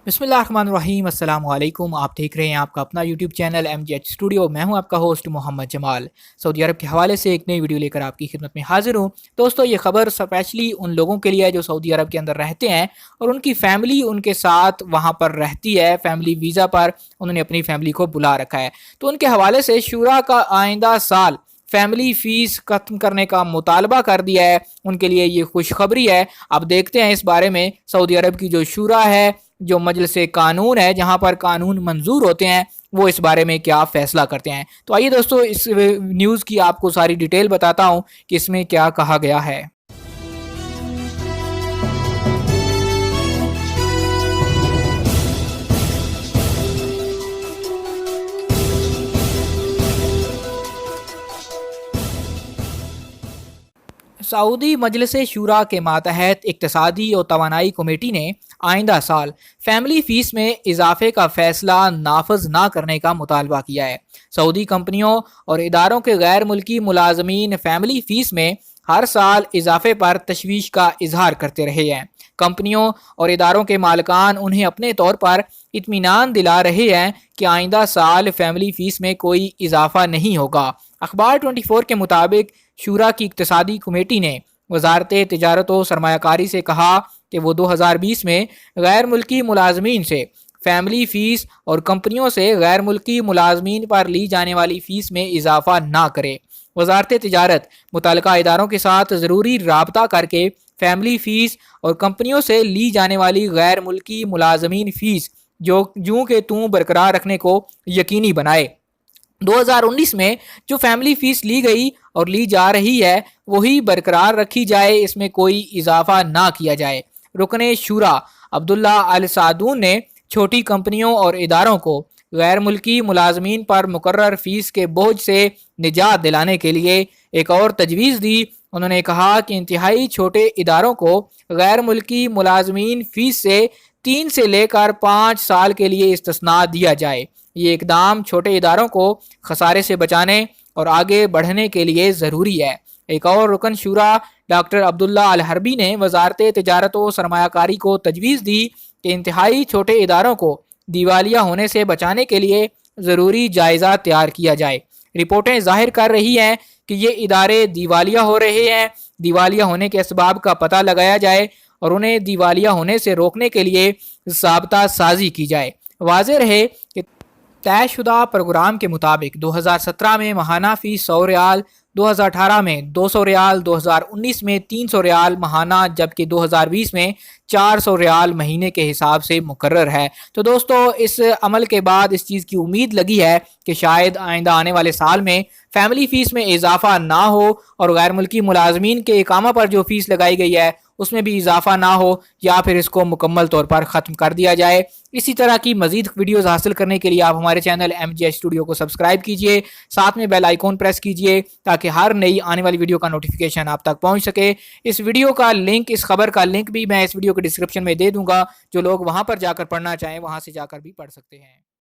बिस्मिल्लाहिर्रहमानिर्रहीम अस्सलाम वालेकुम। आप देख रहे हैं आपका अपना यूट्यूब चैनल MGH स्टूडियो। मैं हूं आपका होस्ट मोहम्मद जमाल। सऊदी अरब के हवाले से एक नई वीडियो लेकर आपकी खिदमत में हाजिर हूं। दोस्तों, ये खबर स्पेशली उन लोगों के लिए है जो सऊदी अरब के अंदर रहते हैं और उनकी फैमिली उनके साथ वहां पर रहती है। फैमिली वीज़ा पर उन्होंने अपनी फैमिली को बुला रखा है। तो उनके हवाले से शूरा का आइंदा साल फैमिली फ़ीस ख़त्म करने का मुतालबा कर दिया है। उनके लिए ये खुशखबरी है। अब देखते हैं इस बारे में सऊदी अरब की जो शूरा है, जो मजलिस कानून है, जहां पर कानून मंजूर होते हैं, वो इस बारे में क्या फ़ैसला करते हैं। तो आइए दोस्तों, इस न्यूज़ की आपको सारी डिटेल बताता हूं कि इसमें क्या कहा गया है। सऊदी मजलिस शूरा के मातहत इक्तसादी और तवानाई कमेटी ने आइंदा साल फैमिली फ़ीस में इजाफे का फैसला नाफज ना करने का मुतालबा किया है। सऊदी कंपनियों और इदारों के गैर मुल्की मुलाजमीन फैमिली फ़ीस में हर साल इजाफे पर तशवीश का इजहार करते रहे हैं। कंपनियों और इदारों के मालकान उन्हें अपने तौर पर इत्मीनान दिला रहे हैं कि आइंदा साल फैमिली फ़ीस में कोई इजाफा नहीं होगा। अखबार 24 के मुताबिक शूरा की इक्तसादी कमेटी ने वजारत तिजारत और सरमायाकारी से कहा कि वो 2020 में गैर मुल्की मुलाजमीन से फैमिली फ़ीस और कंपनियों से गैर मुल्की मुलाजमीन पर ली जाने वाली फ़ीस में इजाफा ना करे। वजारत तिजारत मुतल्लिका इदारों के साथ ज़रूरी राबता करके फैमिली फ़ीस और कंपनियों से ली जाने वाली गैर मुल्की मुलाजमीन फ़ीस जो जूँ के तूँ बरकरार रखने को यकीनी बनाए। 2019 में जो फैमिली फ़ीस ली गई और ली जा रही है वही बरकरार रखी जाए, इसमें कोई इजाफा ना किया जाए। रुकने शूरा अब्दुल्ला अल सादून ने छोटी कंपनियों और इदारों को गैर मुल्की मुलाजमीन पर मुकर्रर फ़ीस के बोझ से निजात दिलाने के लिए एक और तजवीज़ दी। उन्होंने कहा कि इंतहाई छोटे इदारों को गैर मुल्की मुलाजमीन फ़ीस से 3 से लेकर 5 साल के लिए इस्तिस्ना दिया जाए। ये इकदाम छोटे इदारों को खसारे से बचाने और आगे बढ़ने के लिए ज़रूरी है। एक और रुकन शूरा डॉक्टर अब्दुल्ला अल हरबी ने वजारत तिजारत और सरमायाकारी को तजवीज़ दी कि इंतहाई छोटे इदारों को दिवालिया होने से बचाने के लिए ज़रूरी जायज़ा तैयार किया जाए। रिपोर्टें जाहिर कर रही हैं कि ये इदारे दिवालिया हो रहे हैं। दिवालिया होने के असबाब का पता लगाया जाए और उन्हें दिवालिया होने से रोकने के लिए ज़ाब्ता साजी की जाए। वाज़ेह रहे कि तयशुदा प्रोग्राम के मुताबिक 2017 में माहाना फ़ीस 100 रियाल, 2018 में 200 रियाल, 2019 में 300 रियाल माहाना, जबकि 2020 में 400 रियाल महीने के हिसाब से मुकर्रर है। तो दोस्तों, इस अमल के बाद इस चीज़ की उम्मीद लगी है कि शायद आइंदा आने वाले साल में फैमिली फ़ीस में इजाफा ना हो और गैर मुल्की मुलाजमीन के इकामा पर जो फ़ीस लगाई गई है उसमें भी इजाफा ना हो, या फिर इसको मुकम्मल तौर पर ख़त्म कर दिया जाए। इसी तरह की मज़ीद वीडियोज़ हासिल करने के लिए आप हमारे चैनल MGH स्टूडियो को सब्सक्राइब कीजिए, साथ में बेल आइकॉन प्रेस कीजिए ताकि हर नई आने वाली वीडियो का नोटिफिकेशन आप तक पहुंच सके। इस वीडियो का लिंक, इस खबर का लिंक भी मैं इस वीडियो के डिस्क्रिप्शन में दे दूंगा। जो लोग वहां पर जाकर पढ़ना चाहें वहां से जाकर भी पढ़ सकते हैं।